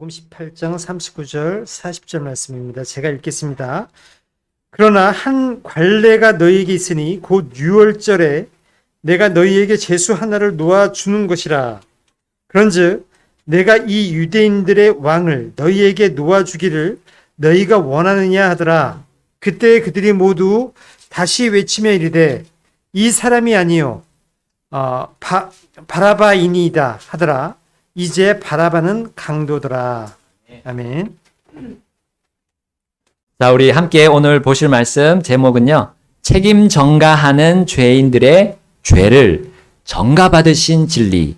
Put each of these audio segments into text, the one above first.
요한복음 18장 39절 40절 말씀입니다. 제가 읽겠습니다. 그러나 한 관례가 너희에게 있으니 곧 유월절에 내가 너희에게 제수 하나를 놓아 주는 것이라. 그런즉 내가 이 유대인들의 왕을 너희에게 놓아 주기를 너희가 원하느냐 하더라. 그때 그들이 모두 다시 외치며 이르되 이 사람이 아니요 바라바이니이다 하더라. 이제 바라바는 강도더라. 아멘. 자, 우리 함께 오늘 보실 말씀 제목은요. 책임 전가하는 죄인들의 죄를 전가받으신 진리.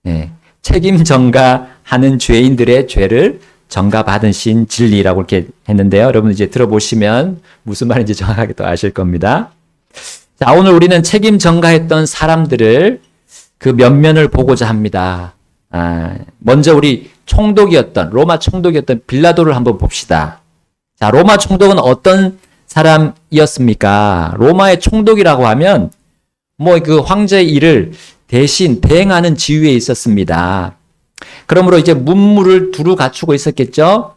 네, 책임 전가하는 죄인들의 죄를 전가받으신 진리라고 이렇게 했는데요. 여러분 이제 들어보시면 무슨 말인지 정확하게 또 아실 겁니다. 자, 오늘 우리는 책임 전가했던 사람들을 그 면면을 보고자 합니다. 먼저 우리 로마 총독이었던 빌라도를 한번 봅시다. 자, 로마 총독은 어떤 사람이었습니까? 로마의 총독이라고 하면 그 황제의 일을 대신 대행하는 지위에 있었습니다. 그러므로 이제 문무를 두루 갖추고 있었겠죠?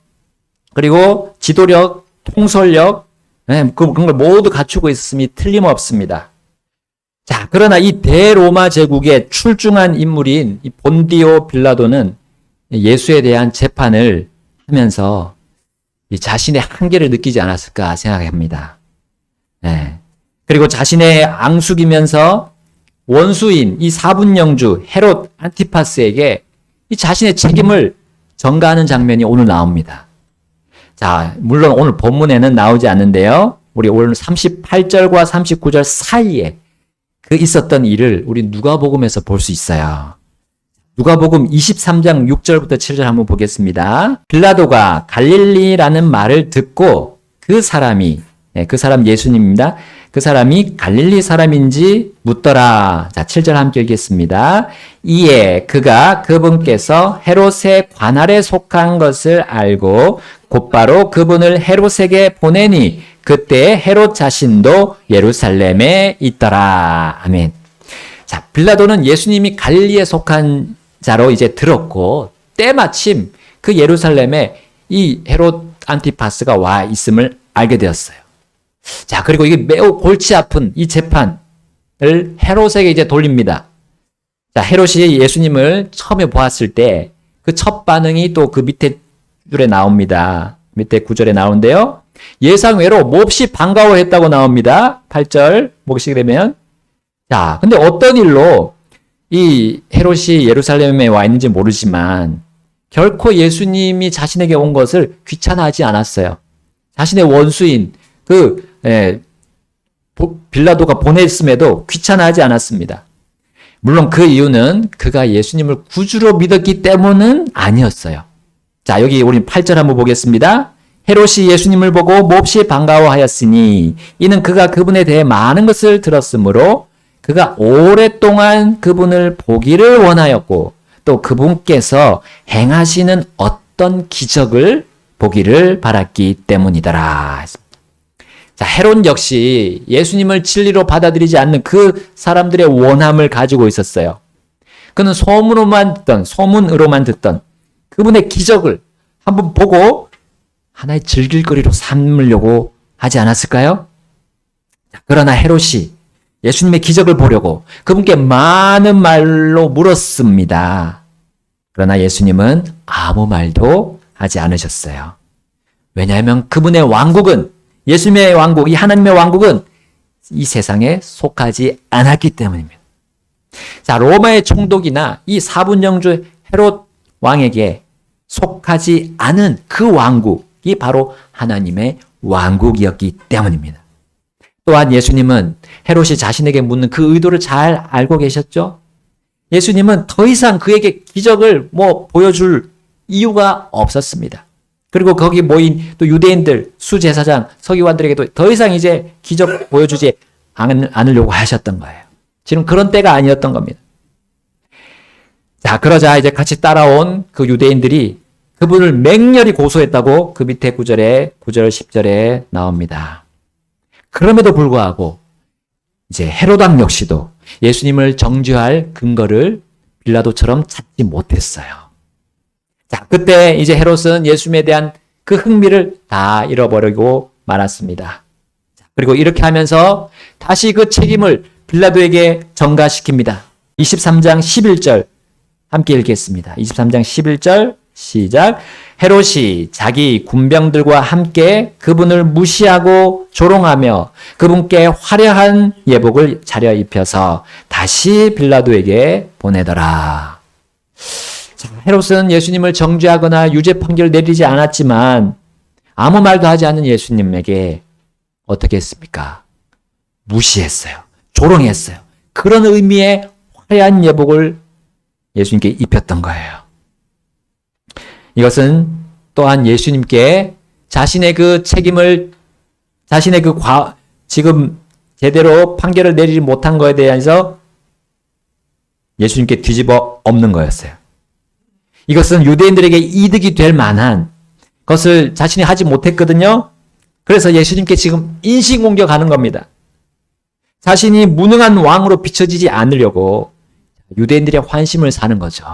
그리고 지도력, 통솔력, 그런 걸 모두 갖추고 있었음이 틀림없습니다. 자, 그러나 이 대로마 제국의 출중한 인물인 이 본디오 빌라도는 예수에 대한 재판을 하면서 이 자신의 한계를 느끼지 않았을까 생각합니다. 네. 그리고 자신의 앙숙이면서 원수인 이 사분영주 헤롯 안티파스에게 이 자신의 책임을 전가하는 장면이 오늘 나옵니다. 자, 물론 오늘 본문에는 나오지 않는데요. 우리 오늘 38절과 39절 사이에 그 있었던 일을 우리 누가복음에서 볼 수 있어요. 누가복음 23장 6절부터 7절 한번 보겠습니다. 빌라도가 갈릴리라는 말을 듣고 그 사람 예수님입니다. 그 사람이 갈릴리 사람인지 묻더라. 자, 7절 함께 읽겠습니다. 이에 그가 그분께서 헤롯의 관할에 속한 것을 알고 곧바로 그분을 헤롯에게 보내니 그때 헤롯 자신도 예루살렘에 있더라. 아멘. 자, 빌라도는 예수님이 갈릴리에 속한 자로 이제 들었고 때마침 그 예루살렘에 이 헤롯 안티파스가 와 있음을 알게 되었어요. 자, 그리고 이게 매우 골치 아픈 이 재판을 헤롯에게 이제 돌립니다. 자, 헤롯이 예수님을 처음에 보았을 때 그 첫 반응이 또 그 밑에 줄에 나옵니다. 밑에 구절에 나오는데요. 예상외로 몹시 반가워했다고 나옵니다. 8절 보시게 되면. 자, 근데 어떤 일로 이 헤롯이 예루살렘에 와 있는지 모르지만 결코 예수님이 자신에게 온 것을 귀찮아하지 않았어요. 자신의 원수인 빌라도가 보냈음에도 귀찮아하지 않았습니다. 물론 그 이유는 그가 예수님을 구주로 믿었기 때문은 아니었어요. 자, 여기 우리 8절 한번 보겠습니다. 헤롯이 예수님을 보고 몹시 반가워하였으니 이는 그가 그분에 대해 많은 것을 들었으므로 그가 오랫동안 그분을 보기를 원하였고 또 그분께서 행하시는 어떤 기적을 보기를 바랐기 때문이더라. 자, 헤롯 역시 예수님을 진리로 받아들이지 않는 그 사람들의 원함을 가지고 있었어요. 그는 소문으로만 듣던 그분의 기적을 한번 보고 하나의 즐길거리로 삼으려고 하지 않았을까요? 자, 그러나 헤롯이 예수님의 기적을 보려고 그분께 많은 말로 물었습니다. 그러나 예수님은 아무 말도 하지 않으셨어요. 왜냐하면 그분의 왕국은 예수님의 왕국, 이 하나님의 왕국은 이 세상에 속하지 않았기 때문입니다. 자, 로마의 총독이나 이 사분영주 헤롯 왕에게 속하지 않은 그 왕국이 바로 하나님의 왕국이었기 때문입니다. 또한 예수님은 헤롯이 자신에게 묻는 그 의도를 잘 알고 계셨죠? 예수님은 더 이상 그에게 기적을 보여줄 이유가 없었습니다. 그리고 거기 모인 또 유대인들, 수제사장, 서기관들에게도 더 이상 이제 기적 보여주지 않으려고 하셨던 거예요. 지금 그런 때가 아니었던 겁니다. 자, 그러자 이제 같이 따라온 그 유대인들이 그분을 맹렬히 고소했다고 그 밑에 9절, 10절에 나옵니다. 그럼에도 불구하고 이제 헤롯 왕 역시도 예수님을 정죄할 근거를 빌라도처럼 찾지 못했어요. 자, 그때 이제 헤롯은 예수님에 대한 그 흥미를 다 잃어버리고 말았습니다. 그리고 이렇게 하면서 다시 그 책임을 빌라도에게 전가시킵니다. 23장 11절 함께 읽겠습니다. 23장 11절 시작. 헤롯이 자기 군병들과 함께 그분을 무시하고 조롱하며 그분께 화려한 예복을 차려입혀서 다시 빌라도에게 보내더라. 자, 헤롯은 예수님을 정죄하거나 유죄 판결을 내리지 않았지만 아무 말도 하지 않는 예수님에게 어떻게 했습니까? 무시했어요. 조롱했어요. 그런 의미의 화려한 예복을 예수님께 입혔던 거예요. 이것은 또한 예수님께 자신의 그 책임을, 자신의 그 지금 제대로 판결을 내리지 못한 것에 대해서 예수님께 뒤집어 엎는 거였어요. 이것은 유대인들에게 이득이 될 만한 것을 자신이 하지 못했거든요. 그래서 예수님께 지금 인신공격하는 겁니다. 자신이 무능한 왕으로 비춰지지 않으려고 유대인들의 환심을 사는 거죠.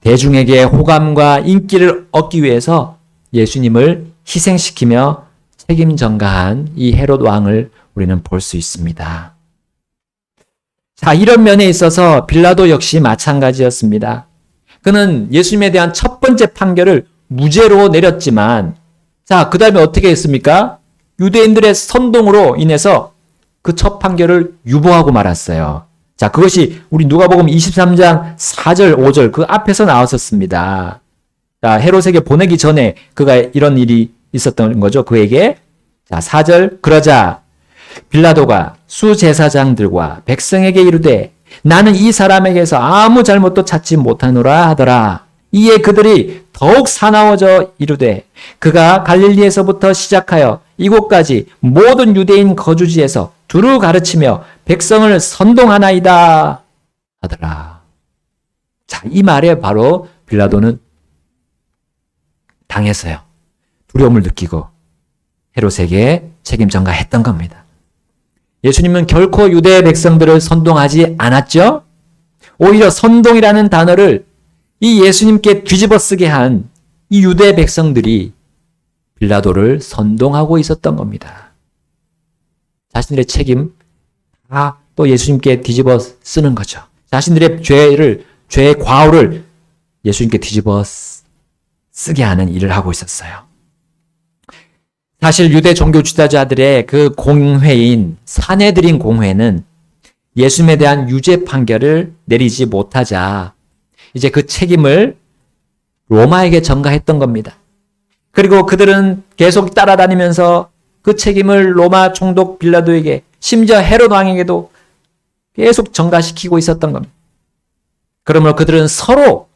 대중에게 호감과 인기를 얻기 위해서 예수님을 희생시키며 책임 전가한 이 헤롯 왕을 우리는 볼 수 있습니다. 자, 이런 면에 있어서 빌라도 역시 마찬가지였습니다. 그는 예수님에 대한 첫 번째 판결을 무죄로 내렸지만, 자, 그 다음에 어떻게 했습니까? 유대인들의 선동으로 인해서 그 첫 판결을 유보하고 말았어요. 자, 그것이 우리 누가복음 23장 4절, 5절 그 앞에서 나왔었습니다. 자, 헤롯에게 보내기 전에 그가 이런 일이 있었던 거죠. 그에게. 자, 4절. 그러자 빌라도가 수제사장들과 백성에게 이르되 나는 이 사람에게서 아무 잘못도 찾지 못하노라 하더라. 이에 그들이 더욱 사나워져 이르되 그가 갈릴리에서부터 시작하여 이곳까지 모든 유대인 거주지에서 두루 가르치며 백성을 선동하나이다 하더라. 자, 이 말에 바로 빌라도는 당했어요. 두려움을 느끼고 헤롯에게 책임 전가했던 겁니다. 예수님은 결코 유대 백성들을 선동하지 않았죠. 오히려 선동이라는 단어를 이 예수님께 뒤집어 쓰게 한 이 유대 백성들이 빌라도를 선동하고 있었던 겁니다. 자신들의 책임 다 또 예수님께 뒤집어 쓰는 거죠. 자신들의 죄의 과오를 예수님께 뒤집어 쓰게 하는 일을 하고 있었어요. 사실 유대 종교 지도자들의 그 공회인 산헤드린 공회는 예수님에 대한 유죄 판결을 내리지 못하자 이제 그 책임을 로마에게 전가했던 겁니다. 그리고 그들은 계속 따라다니면서 그 책임을 로마 총독 빌라도에게, 심지어 헤롯 왕에게도 계속 전가시키고 있었던 겁니다. 그러므로 그들은 서로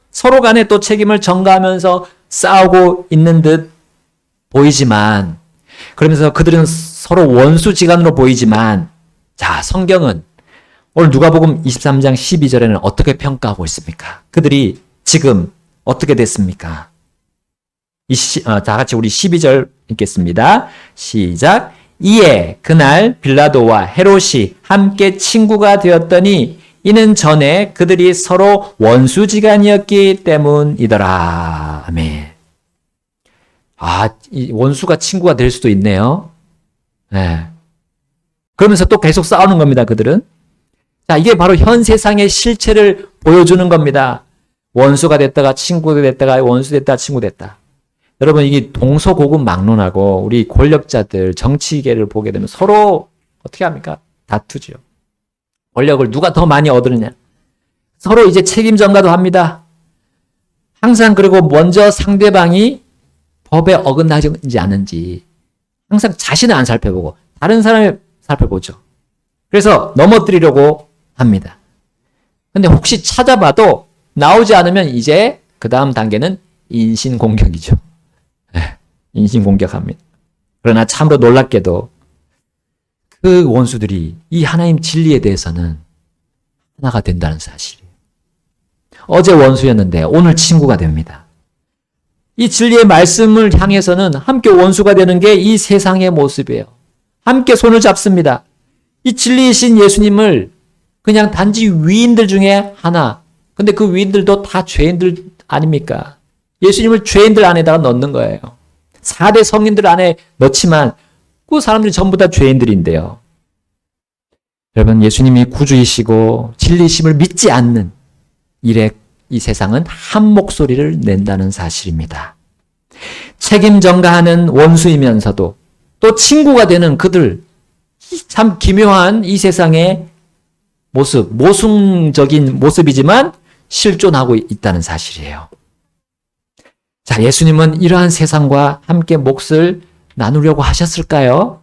간에 또 책임을 전가하면서 싸우고 있는 듯 보이지만, 그러면서 그들은 서로 원수지간으로 보이지만, 자, 성경은 오늘 누가복음 23장 12절에는 어떻게 평가하고 있습니까? 그들이 지금 어떻게 됐습니까? 다 같이 우리 12절 읽겠습니다. 시작. 이에 그날 빌라도와 헤롯이 함께 친구가 되었더니 이는 전에 그들이 서로 원수지간이었기 때문이더라. 아멘. 이 원수가 친구가 될 수도 있네요. 네. 그러면서 또 계속 싸우는 겁니다, 그들은. 자, 이게 바로 현 세상의 실체를 보여주는 겁니다. 원수가 됐다가 친구가 됐다가 원수 됐다가 친구 됐다. 여러분, 이게 동서고금 막론하고 우리 권력자들, 정치계를 보게 되면 서로 어떻게 합니까? 다투죠. 권력을 누가 더 많이 얻느냐. 서로 이제 책임 전가도 합니다. 항상 그리고 먼저 상대방이 법에 어긋나지 않은지 항상 자신을 안 살펴보고 다른 사람을 살펴보죠. 그래서 넘어뜨리려고 합니다. 근데 혹시 찾아봐도 나오지 않으면 이제 그 다음 단계는 인신공격이죠. 인신공격합니다. 그러나 참으로 놀랍게도 그 원수들이 이 하나님 진리에 대해서는 하나가 된다는 사실이에요. 어제 원수였는데 오늘 친구가 됩니다. 이 진리의 말씀을 향해서는 함께 원수가 되는 게 이 세상의 모습이에요. 함께 손을 잡습니다. 이 진리이신 예수님을 그냥 단지 위인들 중에 하나. 근데 그 위인들도 다 죄인들 아닙니까? 예수님을 죄인들 안에다가 넣는 거예요. 4대 성인들 안에 넣지만 그 사람들이 전부 다 죄인들인데요. 여러분, 예수님이 구주이시고 진리심을 믿지 않는 일에 이 세상은 한 목소리를 낸다는 사실입니다. 책임 전가하는 원수이면서도 또 친구가 되는 그들, 참 기묘한 이 세상의 모습, 모순적인 모습이지만 실존하고 있다는 사실이에요. 자, 예수님은 이러한 세상과 함께 몫을 나누려고 하셨을까요?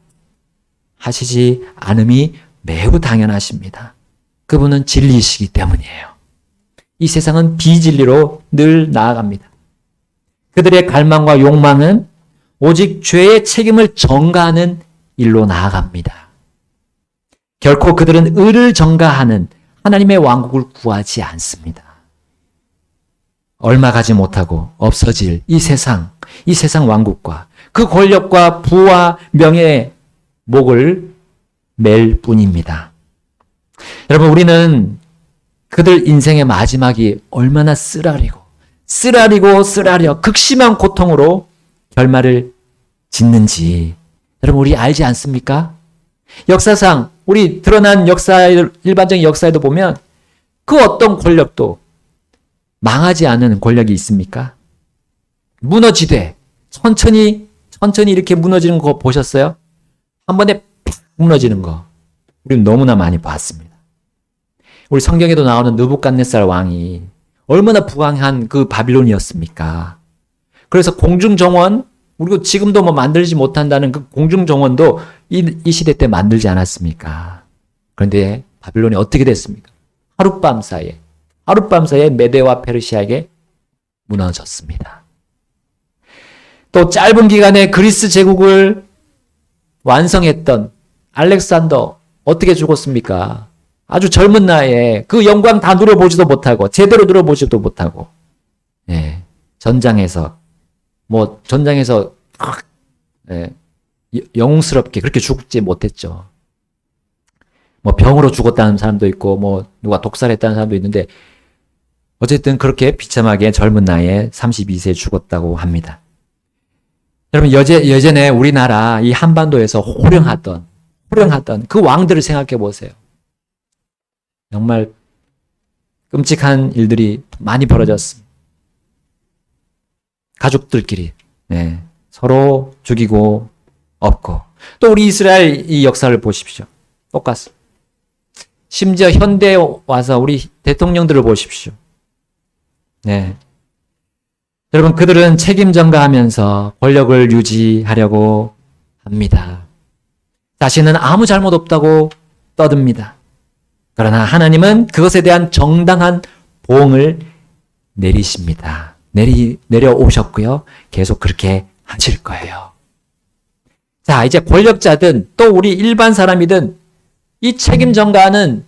하시지 않음이 매우 당연하십니다. 그분은 진리이시기 때문이에요. 이 세상은 비진리로 늘 나아갑니다. 그들의 갈망과 욕망은 오직 죄의 책임을 전가하는 일로 나아갑니다. 결코 그들은 의를 전가하는 하나님의 왕국을 구하지 않습니다. 얼마 가지 못하고 없어질 이 세상 왕국과 그 권력과 부와 명예의 목을 맬 뿐입니다. 여러분, 우리는 그들 인생의 마지막이 얼마나 쓰라리고 극심한 고통으로 결말을 짓는지 여러분, 우리 알지 않습니까? 역사상 우리 드러난 일반적인 역사에도 보면 그 어떤 권력도 망하지 않은 권력이 있습니까? 무너지되 천천히 이렇게 무너지는 거 보셨어요? 한 번에 팍 무너지는 거 우리는 너무나 많이 봤습니다. 우리 성경에도 나오는 느부갓네살 왕이 얼마나 부강한 그 바빌론이었습니까? 그래서 공중정원, 우리가 지금도 뭐 만들지 못한다는 그 공중정원도 이 시대 때 만들지 않았습니까? 그런데 바빌론이 어떻게 됐습니까? 하룻밤 사이에 메데와 페르시아에게 무너졌습니다. 또 짧은 기간에 그리스 제국을 완성했던 알렉산더 어떻게 죽었습니까? 아주 젊은 나이에 그 영광 다 누려보지도 못하고 제대로 누려보지도 못하고 전장에서 영웅스럽게 그렇게 죽지 못했죠. 뭐 병으로 죽었다는 사람도 있고 뭐 누가 독살했다는 사람도 있는데 어쨌든 그렇게 비참하게 젊은 나이에 32세에 죽었다고 합니다. 여러분, 예전에 우리나라 이 한반도에서 호령하던 그 왕들을 생각해 보세요. 정말 끔찍한 일들이 많이 벌어졌습니다. 가족들끼리 서로 죽이고 없고, 또 우리 이스라엘 이 역사를 보십시오. 똑같습니다. 심지어 현대에 와서 우리 대통령들을 보십시오. 여러분, 그들은 책임 전가하면서 권력을 유지하려고 합니다. 자신은 아무 잘못 없다고 떠듭니다. 그러나 하나님은 그것에 대한 정당한 보응을 내리십니다. 내려오셨고요. 계속 그렇게 하실 거예요. 자, 이제 권력자든 또 우리 일반 사람이든 이 책임 전가하는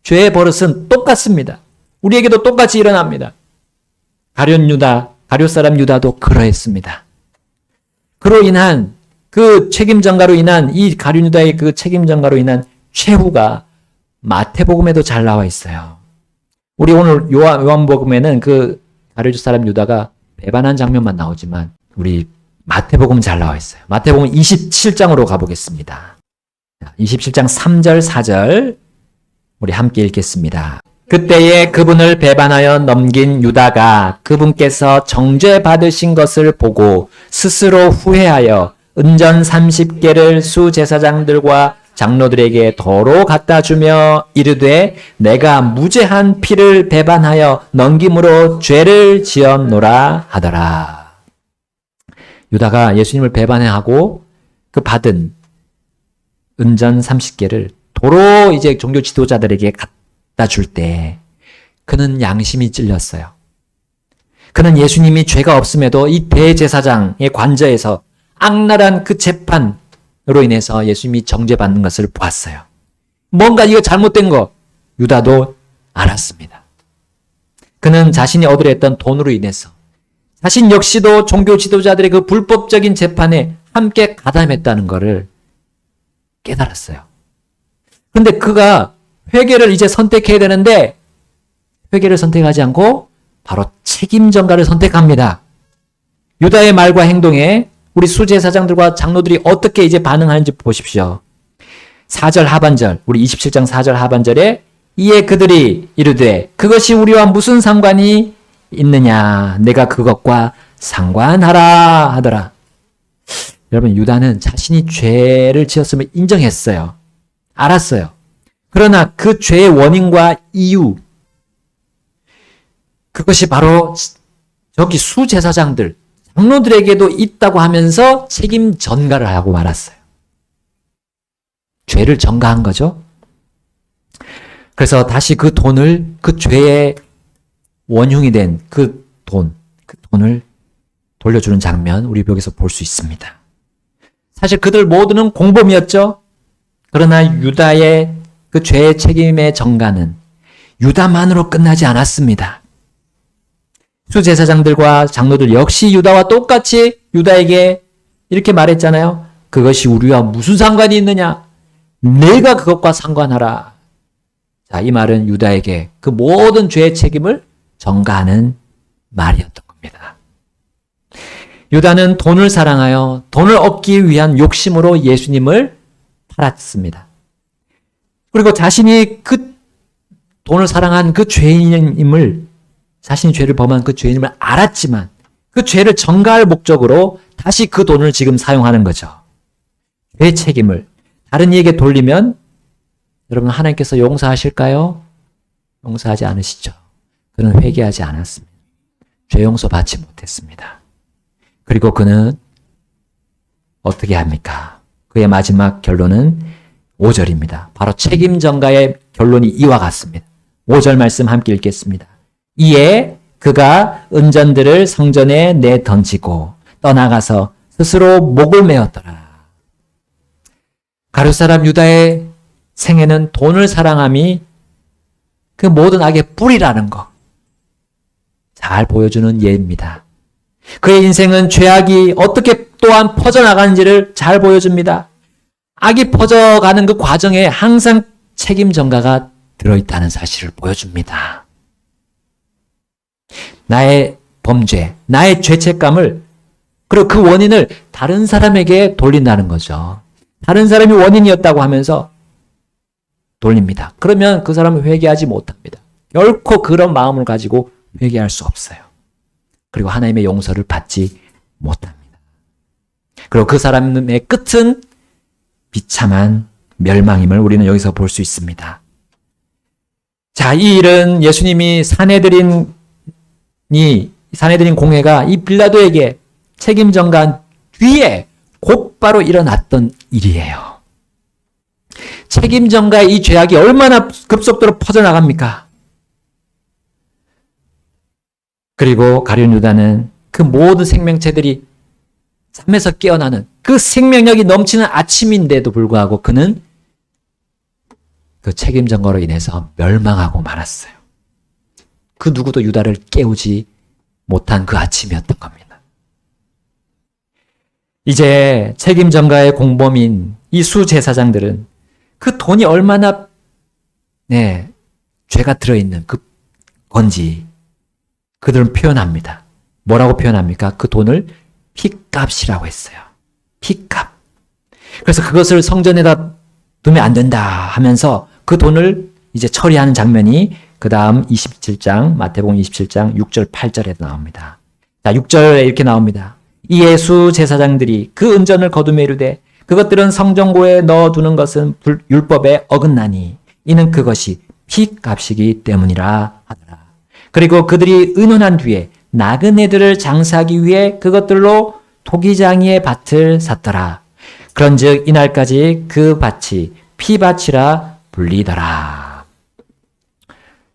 죄의 버릇은 똑같습니다. 우리에게도 똑같이 일어납니다. 가룟 사람 유다도 그러했습니다. 그로 인한 그 책임 전가로 인한 이 가룟 유다의 그 책임 전가로 인한 최후가 마태복음에도 잘 나와 있어요. 우리 오늘 요한복음에는 그 가룟 사람 유다가 배반한 장면만 나오지만 우리 마태복음 잘 나와 있어요. 마태복음 27장으로 가보겠습니다. 27장 3절 4절 우리 함께 읽겠습니다. 그때에 그분을 배반하여 넘긴 유다가 그분께서 정죄받으신 것을 보고 스스로 후회하여 은전 30개를 수제사장들과 장로들에게 도로 갖다 주며 이르되 내가 무죄한 피를 배반하여 넘김으로 죄를 지었노라 하더라. 유다가 예수님을 배반하고 그 받은 은전 30개를 도로 이제 종교 지도자들에게 갖다 줄 때 그는 양심이 찔렸어요. 그는 예수님이 죄가 없음에도 이 대제사장의 관저에서 악랄한 그 재판으로 인해서 예수님이 정죄받는 것을 보았어요. 뭔가 이거 잘못된 거 유다도 알았습니다. 그는 자신이 얻으려 했던 돈으로 인해서 자신 역시도 종교 지도자들의 그 불법적인 재판에 함께 가담했다는 것을 깨달았어요. 그런데 그가 회개를 이제 선택해야 되는데 회개를 선택하지 않고 바로 책임 전가를 선택합니다. 유다의 말과 행동에 우리 수제사장들과 장로들이 어떻게 이제 반응하는지 보십시오. 4절 하반절, 우리 27장 4절 하반절에 이에 그들이 이르되 그것이 우리와 무슨 상관이 있느냐, 내가 그것과 상관하라 하더라. 여러분, 유다는 자신이 죄를 지었음을 인정했어요. 알았어요. 그러나 그 죄의 원인과 이유, 그것이 바로 저기 수제사장들, 장로들에게도 있다고 하면서 책임 전가를 하고 말았어요. 죄를 전가한 거죠. 그래서 다시 그 돈을, 그 죄의 원흉이 된 그 돈을 돌려주는 장면 우리 여기서 볼 수 있습니다. 사실 그들 모두는 공범이었죠. 그러나 유다의 그 죄의 책임의 전가는 유다만으로 끝나지 않았습니다. 수제사장들과 장로들 역시 유다와 똑같이 유다에게 이렇게 말했잖아요. 그것이 우리와 무슨 상관이 있느냐? 내가 그것과 상관하라. 자, 이 말은 유다에게 그 모든 죄의 책임을 전가하는 말이었던 겁니다. 유다는 돈을 사랑하여 돈을 얻기 위한 욕심으로 예수님을 팔았습니다. 그리고 자신이 그 돈을 사랑한 그 죄인임을, 자신이 죄를 범한 그 죄인임을 알았지만 그 죄를 전가할 목적으로 다시 그 돈을 지금 사용하는 거죠. 죄의 책임을 다른 이에게 돌리면 여러분, 하나님께서 용서하실까요? 용서하지 않으시죠. 그는 회개하지 않았습니다. 죄 용서 받지 못했습니다. 그리고 그는 어떻게 합니까? 그의 마지막 결론은 5절입니다. 바로 책임 전가의 결론이 이와 같습니다. 5절 말씀 함께 읽겠습니다. 이에 그가 은전들을 성전에 내던지고 떠나가서 스스로 목을 메었더라. 가룟 사람 유다의 생애는 돈을 사랑함이 그 모든 악의 뿌리라는 거 잘 보여주는 예입니다. 그의 인생은 죄악이 어떻게 또한 퍼져나가는지를 잘 보여줍니다. 악이 퍼져가는 그 과정에 항상 책임 전가가 들어있다는 사실을 보여줍니다. 나의 범죄, 나의 죄책감을, 그리고 그 원인을 다른 사람에게 돌린다는 거죠. 다른 사람이 원인이었다고 하면서 돌립니다. 그러면 그 사람은 회개하지 못합니다. 결코 그런 마음을 가지고 회개할 수 없어요. 그리고 하나님의 용서를 받지 못합니다. 그리고 그 사람의 끝은 비참한 멸망임을 우리는 여기서 볼 수 있습니다. 자, 이 일은 예수님이 사내들인 공회가 이 빌라도에게 책임 전가한 뒤에 곧바로 일어났던 일이에요. 책임 전가의 이 죄악이 얼마나 급속도로 퍼져나갑니까? 그리고 가룟 유다는 그 모든 생명체들이 잠에서 깨어나는 그 생명력이 넘치는 아침인데도 불구하고 그는 그 책임 전가로 인해서 멸망하고 말았어요. 그 누구도 유다를 깨우지 못한 그 아침이었던 겁니다. 이제 책임 전가의 공범인 이 수제사장들은 그 돈이 얼마나 죄가 들어있는 그 건지 그들은 표현합니다. 뭐라고 표현합니까? 그 돈을 핏값이라고 했어요. 핏값. 그래서 그것을 성전에다 두면 안 된다 하면서 그 돈을 이제 처리하는 장면이 그 다음 27장, 마태복음 27장 6절 8절에 나옵니다. 자, 6절에 이렇게 나옵니다. 이 예수 제사장들이 그 은전을 거두며 이르되 그것들은 성전고에 넣어두는 것은 율법에 어긋나니 이는 그것이 핏값이기 때문이라 하더라. 그리고 그들이 의논한 뒤에 나그네들을 장사하기 위해 그것들로 토기장이의 밭을 샀더라. 그런즉 이날까지 그 밭이 피밭이라 불리더라.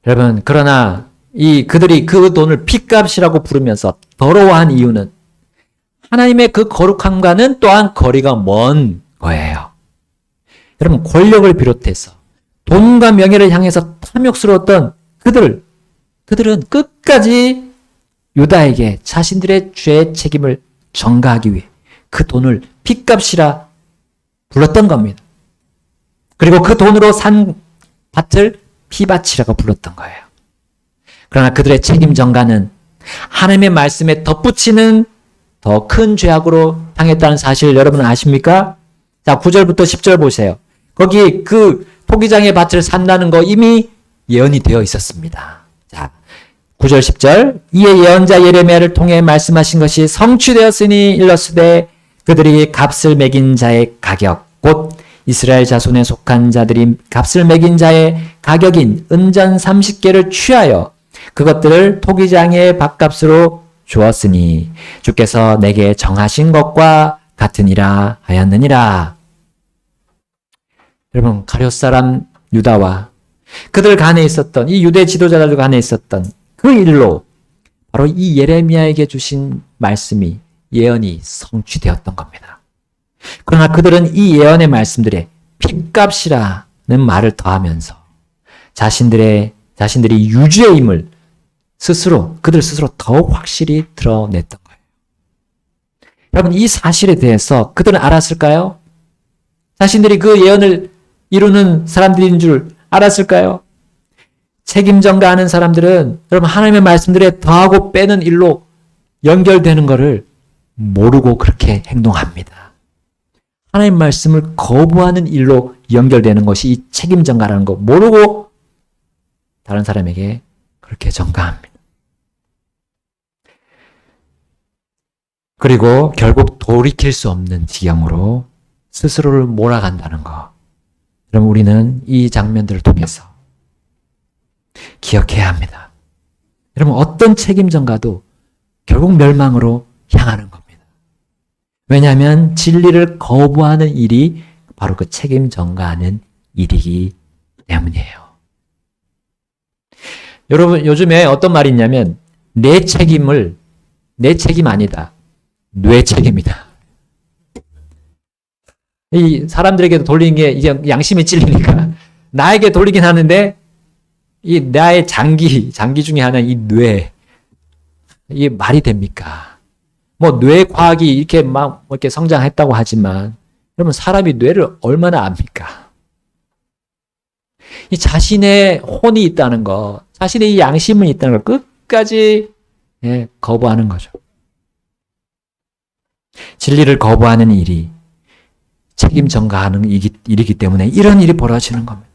여러분, 그러나 그들이 그 돈을 핏값이라고 부르면서 더러워한 이유는 하나님의 그 거룩함과는 또한 거리가 먼 거예요. 여러분, 권력을 비롯해서 돈과 명예를 향해서 탐욕스러웠던 그들은 끝까지 유다에게 자신들의 죄의 책임을 전가하기 위해 그 돈을 핏값이라 불렀던 겁니다. 그리고 그 돈으로 산 밭을 피밭이라고 불렀던 거예요. 그러나 그들의 책임 전가는 하나님의 말씀에 덧붙이는 더 큰 죄악으로 당했다는 사실 여러분 아십니까? 자, 9절부터 10절 보세요. 거기 그 토기장의 밭을 산다는 거 이미 예언이 되어 있었습니다. 자, 9절 10절 이에 예언자 예레미야를 통해 말씀하신 것이 성취되었으니 일렀으되 그들이 값을 매긴 자의 가격 곧 이스라엘 자손에 속한 자들이 값을 매긴 자의 가격인 은전 30개를 취하여 그것들을 토기장의 밭값으로 주었으니 주께서 내게 정하신 것과 같으니라 하였느니라. 여러분, 가룟 사람 유다와 그들 간에 있었던 이 유대 지도자들 간에 있었던 그 일로 바로 이 예레미야에게 주신 말씀이 예언이 성취되었던 겁니다. 그러나 그들은 이 예언의 말씀들에 핏값이라는 말을 더하면서 자신들이 유죄의 힘을 그들 스스로 더욱 확실히 드러냈던 거예요. 여러분, 이 사실에 대해서 그들은 알았을까요? 자신들이 그 예언을 이루는 사람들인 줄 알았을까요? 책임 전가하는 사람들은 여러분 하나님의 말씀들에 더하고 빼는 일로 연결되는 것을 모르고 그렇게 행동합니다. 하나님의 말씀을 거부하는 일로 연결되는 것이 이 책임 전가라는 거 모르고 다른 사람에게 그렇게 전가합니다. 그리고 결국 돌이킬 수 없는 지경으로 스스로를 몰아간다는 거. 그럼 우리는 이 장면들을 통해서 기억해야 합니다. 여러분, 어떤 책임 전가도 결국 멸망으로 향하는 겁니다. 왜냐하면 진리를 거부하는 일이 바로 그 책임 전가하는 일이기 때문이에요. 여러분, 요즘에 어떤 말이 있냐면 내 책임 아니다. 뇌 책임이다. 이 사람들에게도 돌리는 게 이제 양심이 찔리니까 나에게 돌리긴 하는데 이 나의 장기 중에 하나 이 뇌, 이게 말이 됩니까? 뭐 뇌 과학이 이렇게 막 이렇게 성장했다고 하지만 여러분 사람이 뇌를 얼마나 압니까? 이 자신의 혼이 있다는 거, 자신의 이 양심은 있다는 걸 끝까지 거부하는 거죠. 진리를 거부하는 일이 책임 전가하는 일이기 때문에 이런 일이 벌어지는 겁니다.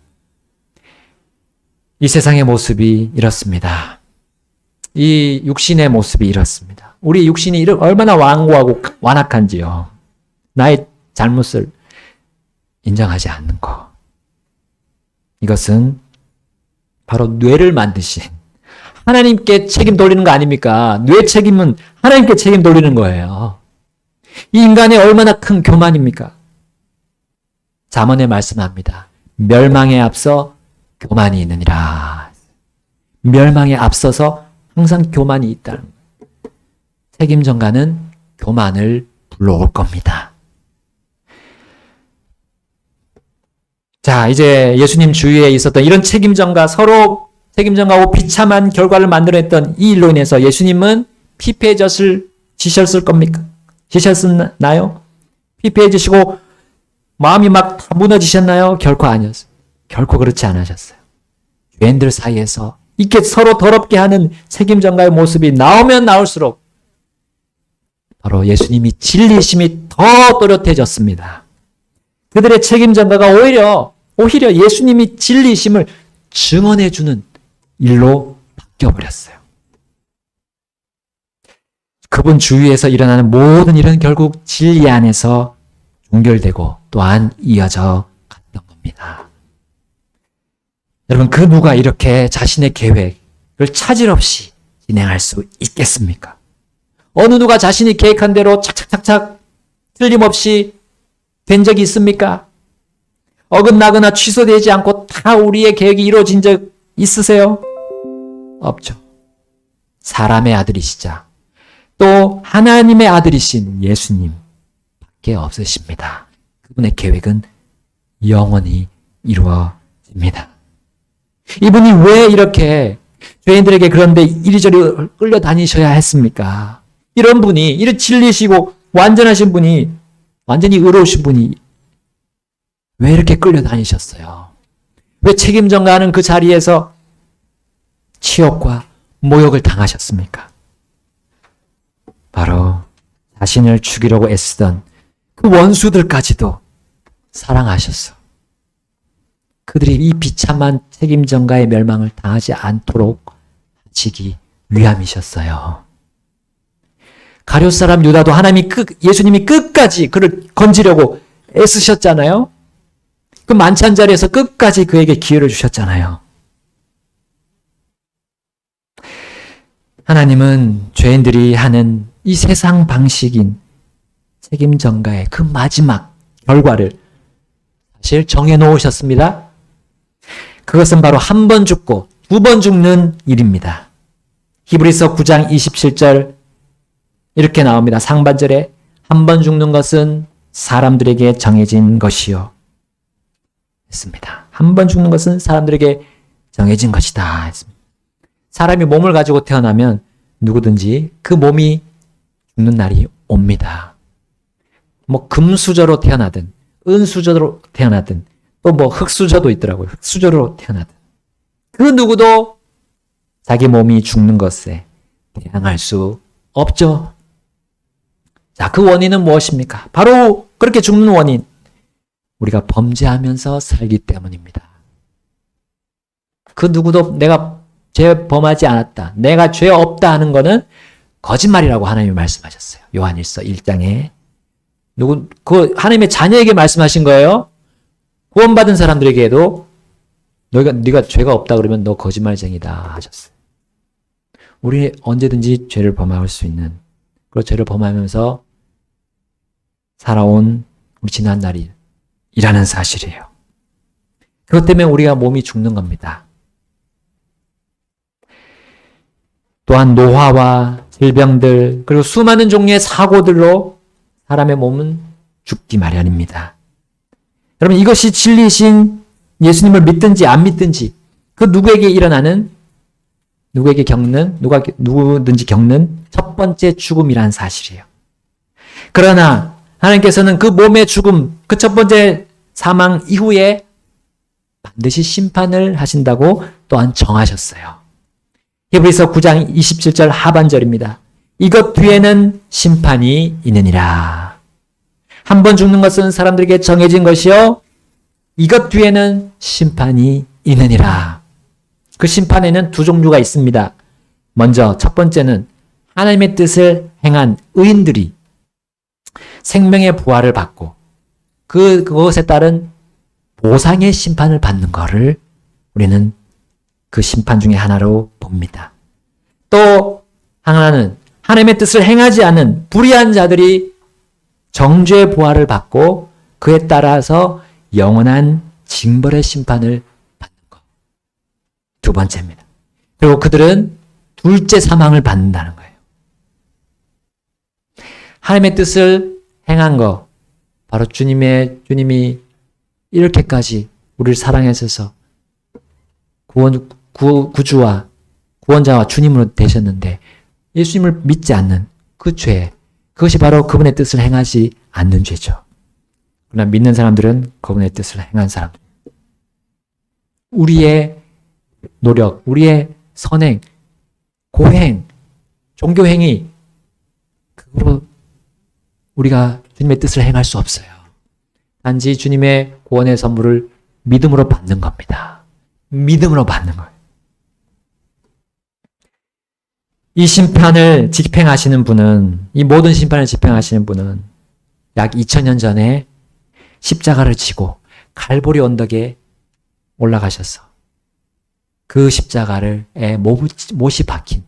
이 세상의 모습이 이렇습니다. 이 육신의 모습이 이렇습니다. 우리 육신이 얼마나 완고하고 완악한지요. 나의 잘못을 인정하지 않는 것. 이것은 바로 뇌를 만드신 하나님께 책임 돌리는 거 아닙니까? 뇌 책임은 하나님께 책임 돌리는 거예요. 이 인간의 얼마나 큰 교만입니까? 잠언에 말씀합니다. 멸망에 앞서 교만이 있느니라. 멸망에 앞서서 항상 교만이 있다는 거예요. 책임 전가는 교만을 불러올 겁니다. 자, 이제 예수님 주위에 있었던 이런 책임 전가, 서로 책임 전가하고 비참한 결과를 만들어냈던 이 일로 인해서 예수님은 피폐해졌을 지셨을 겁니까? 지셨나요? 피폐해지시고 마음이 막 다 무너지셨나요? 결코 아니었어요. 결코 그렇지 않으셨어요. 죄인들 사이에서 이렇게 서로 더럽게 하는 책임 전가의 모습이 나오면 나올수록 바로 예수님이 진리심이 더 또렷해졌습니다. 그들의 책임 전가가 오히려 예수님이 진리심을 증언해주는 일로 바뀌어버렸어요. 그분 주위에서 일어나는 모든 일은 결국 진리 안에서 종결되고 또한 이어져 갔던 겁니다. 여러분, 그 누가 이렇게 자신의 계획을 차질 없이 진행할 수 있겠습니까? 어느 누가 자신이 계획한 대로 착착착착 틀림없이 된 적이 있습니까? 어긋나거나 취소되지 않고 다 우리의 계획이 이루어진 적 있으세요? 없죠. 사람의 아들이시자 또 하나님의 아들이신 예수님 밖에 없으십니다. 그분의 계획은 영원히 이루어집니다. 이분이 왜 이렇게 죄인들에게 그런데 이리저리 끌려다니셔야 했습니까? 이런 분이, 이런 진리시고 완전하신 분이, 완전히 의로우신 분이 왜 이렇게 끌려다니셨어요? 왜 책임 전가하는 그 자리에서 치욕과 모욕을 당하셨습니까? 바로 자신을 죽이려고 애쓰던 그 원수들까지도 사랑하셨어. 그들이 이 비참한 책임 전가의 멸망을 당하지 않도록 하시기 위함이셨어요. 가룟 사람 유다도 예수님이 끝까지 그를 건지려고 애쓰셨잖아요. 그 만찬 자리에서 끝까지 그에게 기회를 주셨잖아요. 하나님은 죄인들이 하는 이 세상 방식인 책임 전가의 그 마지막 결과를 사실 정해 놓으셨습니다. 그것은 바로 한 번 죽고 두 번 죽는 일입니다. 히브리서 9장 27절 이렇게 나옵니다. 상반절에 한 번 죽는 것은 사람들에게 정해진 것이요. 했습니다. 한 번 죽는 것은 사람들에게 정해진 것이다. 했습니다. 사람이 몸을 가지고 태어나면 누구든지 그 몸이 죽는 날이 옵니다. 뭐 금수저로 태어나든 은수저로 태어나든 또 뭐 흙수저도 있더라고요. 흙수저로 태어나든 그 누구도 자기 몸이 죽는 것에 대항할 수 없죠. 자, 그 원인은 무엇입니까? 바로 그렇게 죽는 원인. 우리가 범죄하면서 살기 때문입니다. 그 누구도 내가 죄 범하지 않았다. 내가 죄 없다 하는 거는 거짓말이라고 하나님이 말씀하셨어요. 요한일서 1장에. 그 하나님의 자녀에게 말씀하신 거예요. 구원받은 사람들에게도 네가 죄가 없다 그러면 너 거짓말쟁이다 하셨어요. 우리 언제든지 죄를 범할 수 있는, 그 죄를 범하면서 살아온 우리 지난 날이라는 사실이에요. 그것 때문에 우리가 몸이 죽는 겁니다. 또한 노화와 질병들 그리고 수많은 종류의 사고들로 사람의 몸은 죽기 마련입니다. 여러분, 이것이 진리이신 예수님을 믿든지 안 믿든지 그 누구든지 겪는 첫 번째 죽음이라는 사실이에요. 그러나 하나님께서는 그 몸의 죽음, 그 첫 번째 사망 이후에 반드시 심판을 하신다고 또한 정하셨어요. 히브리서 9장 27절 하반절입니다. 이것 뒤에는 심판이 있느니라. 한 번 죽는 것은 사람들에게 정해진 것이요. 이것 뒤에는 심판이 있느니라. 그 심판에는 두 종류가 있습니다. 먼저 첫 번째는 하나님의 뜻을 행한 의인들이 생명의 부활을 받고 그것에 따른 보상의 심판을 받는 것을 우리는 그 심판 중에 하나로 봅니다. 또 하나는 하나님의 뜻을 행하지 않는 불의한 자들이 정죄의 부활을 받고 그에 따라서 영원한 징벌의 심판을 받는 것. 두 번째입니다. 그리고 그들은 둘째 사망을 받는다는 거예요. 하나님의 뜻을 행한 것, 바로 주님이 이렇게까지 우리를 사랑하셔서 구주와 구원자와 주님으로 되셨는데 예수님을 믿지 않는 그 죄, 그것이 바로 그분의 뜻을 행하지 않는 죄죠. 그러나 믿는 사람들은 그분의 뜻을 행한 사람들. 우리의 노력, 우리의 선행, 고행, 종교행위, 그거로 우리가 주님의 뜻을 행할 수 없어요. 단지 주님의 구원의 선물을 믿음으로 받는 겁니다. 믿음으로 받는 거예요. 이 심판을 집행하시는 분은, 이 모든 심판을 집행하시는 분은 약 2000년 전에 십자가를 지고 갈보리 언덕에 올라가셔서 그 십자가를 못이 박힌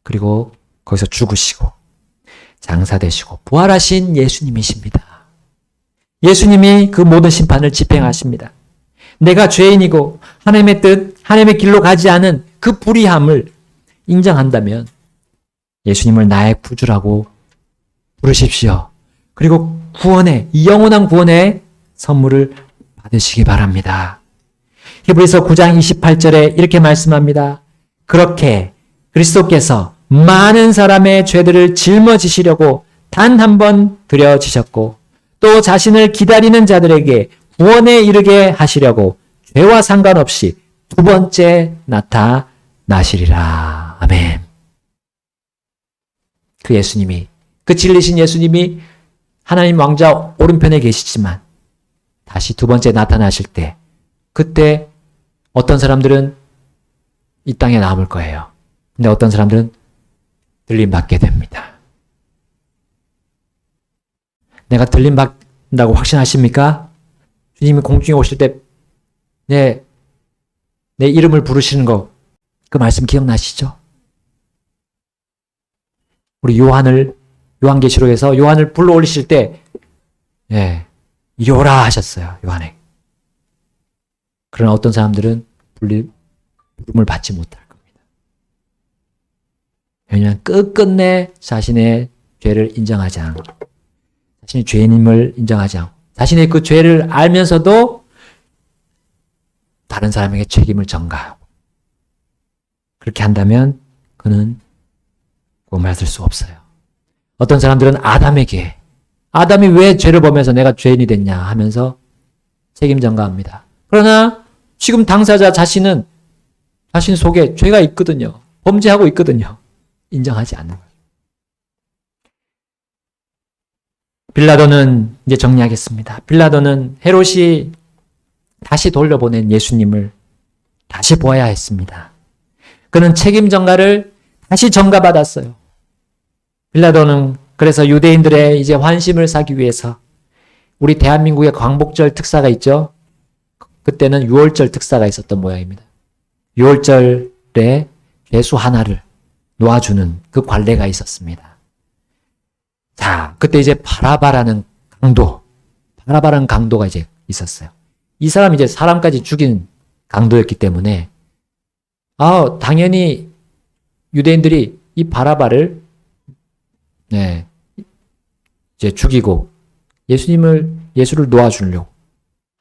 그리고 거기서 죽으시고 장사되시고 부활하신 예수님이십니다. 예수님이 그 모든 심판을 집행하십니다. 내가 죄인이고 하나님의 뜻, 하나님의 길로 가지 않은 그 불의함을 인정한다면 예수님을 나의 구주라고 부르십시오. 그리고 이 영원한 구원의 선물을 받으시기 바랍니다. 히브리서 9장 28절에 이렇게 말씀합니다. 그렇게 그리스도께서 많은 사람의 죄들을 짊어지시려고 단 한 번 드려지셨고 또 자신을 기다리는 자들에게 구원에 이르게 하시려고 죄와 상관없이 두 번째 나타나시리라. 아멘. 그 예수님이, 그 진리신 예수님이 하나님 왕자 오른편에 계시지만 다시 두 번째 나타나실 때, 그때 어떤 사람들은 이 땅에 남을 거예요. 근데 어떤 사람들은 들림받게 됩니다. 내가 들림받는다고 확신하십니까? 주님이 공중에 오실 때 내 이름을 부르시는 거, 그 말씀 기억나시죠? 우리 요한계시록에서 요한을 불러 올리실 때, 이리 오라 하셨어요, 요한에게. 그러나 어떤 사람들은 부름을 받지 못할 겁니다. 왜냐하면 끝끝내 자신의 죄를 인정하지 않고, 자신의 죄인임을 인정하지 않고, 자신의 그 죄를 알면서도 다른 사람에게 책임을 전가하고, 그렇게 한다면 그는 구원받을 수 없어요. 어떤 사람들은 아담이 왜 죄를 범해서 내가 죄인이 됐냐 하면서 책임 전가합니다. 그러나 지금 당사자 자신은 자신 속에 죄가 있거든요. 범죄하고 있거든요. 인정하지 않는 거예요. 빌라도는 이제 정리하겠습니다. 빌라도는 헤롯이 다시 돌려보낸 예수님을 다시 보아야 했습니다. 그는 책임 전가를 다시 전가받았어요. 빌라도는 그래서 유대인들의 이제 환심을 사기 위해서, 우리 대한민국의 광복절 특사가 있죠. 그때는 6월절 특사가 있었던 모양입니다. 6월절에 죄수 하나를 놓아주는 그 관례가 있었습니다. 자, 그때 이제 바라바라는 강도가 이제 있었어요. 이 사람이 이제 사람까지 죽인 강도였기 때문에, 당연히 유대인들이 이 바라바를 이제 죽이고 예수를 놓아주려고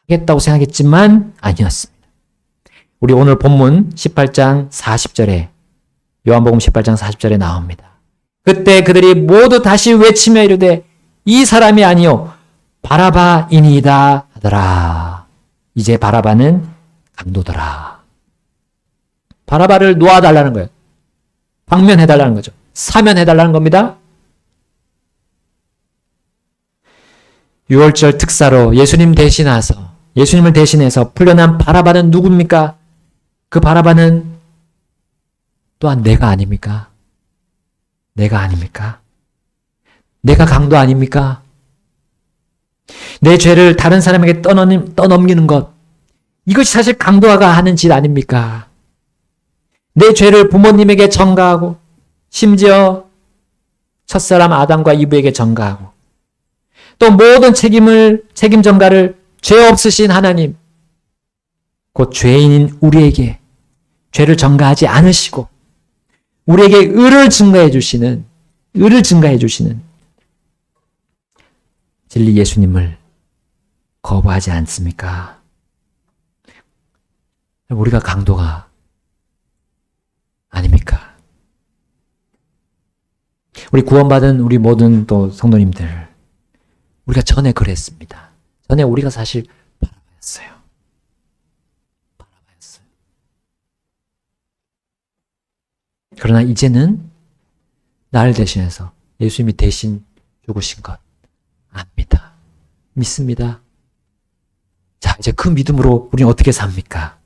하겠다고 생각했지만 아니었습니다. 우리 오늘 본문 18장 40절에, 요한복음 18장 40절에 나옵니다. 그때 그들이 모두 다시 외치며 이르되 이 사람이 아니요 바라바이니이다 하더라. 이제 바라바는 강도더라. 바라바를 놓아달라는 거예요. 방면해달라는 거죠. 사면해달라는 겁니다. 6월절 특사로 예수님을 대신해서 풀려난 바라바는 누굽니까? 그 바라바는 또한 내가 아닙니까? 내가 강도 아닙니까? 내 죄를 다른 사람에게 떠넘기는 것, 이것이 사실 강도가 하는 짓 아닙니까? 내 죄를 부모님에게 전가하고, 심지어 첫사람 아담과 이브에게 전가하고, 또 모든 책임 전가를 죄 없으신 하나님, 곧 죄인인 우리에게 죄를 전가하지 않으시고 우리에게 의를 증가해 주시는 진리 예수님을 거부하지 않습니까? 우리가 강도가 아닙니까? 우리 구원받은 우리 모든 또 성도님들, 우리가 전에 그랬습니다. 전에 우리가 사실 바라바였어요. 그러나 이제는 나를 대신해서 예수님이 대신 죽으신 것 압니다. 믿습니다. 자, 이제 그 믿음으로 우리는 어떻게 삽니까?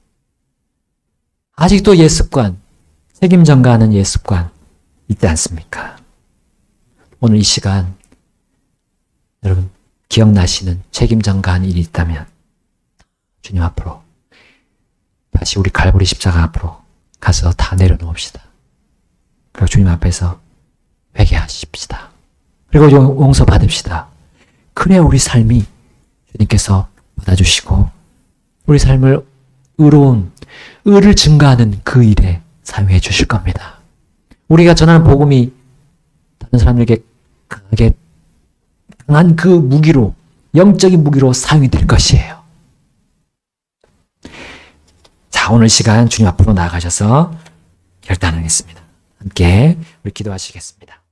아직도 옛습관, 책임 전가하는 옛습관 있지 않습니까? 오늘 이 시간 여러분 기억나시는 책임 전가한 일이 있다면 주님 앞으로, 다시 우리 갈보리 십자가 앞으로 가서 다 내려놓읍시다. 그리고 주님 앞에서 회개하십시다. 그리고 용서 받읍시다. 그래야 우리 삶이 주님께서 받아주시고 우리 삶을 의를 증가하는 그 일에 사용해 주실 겁니다. 우리가 전하는 복음이 다른 사람에게 강한 그 무기로, 영적인 무기로 사용이 될 것이에요. 자, 오늘 시간 주님 앞으로 나아가셔서 결단하겠습니다. 함께 우리 기도하시겠습니다.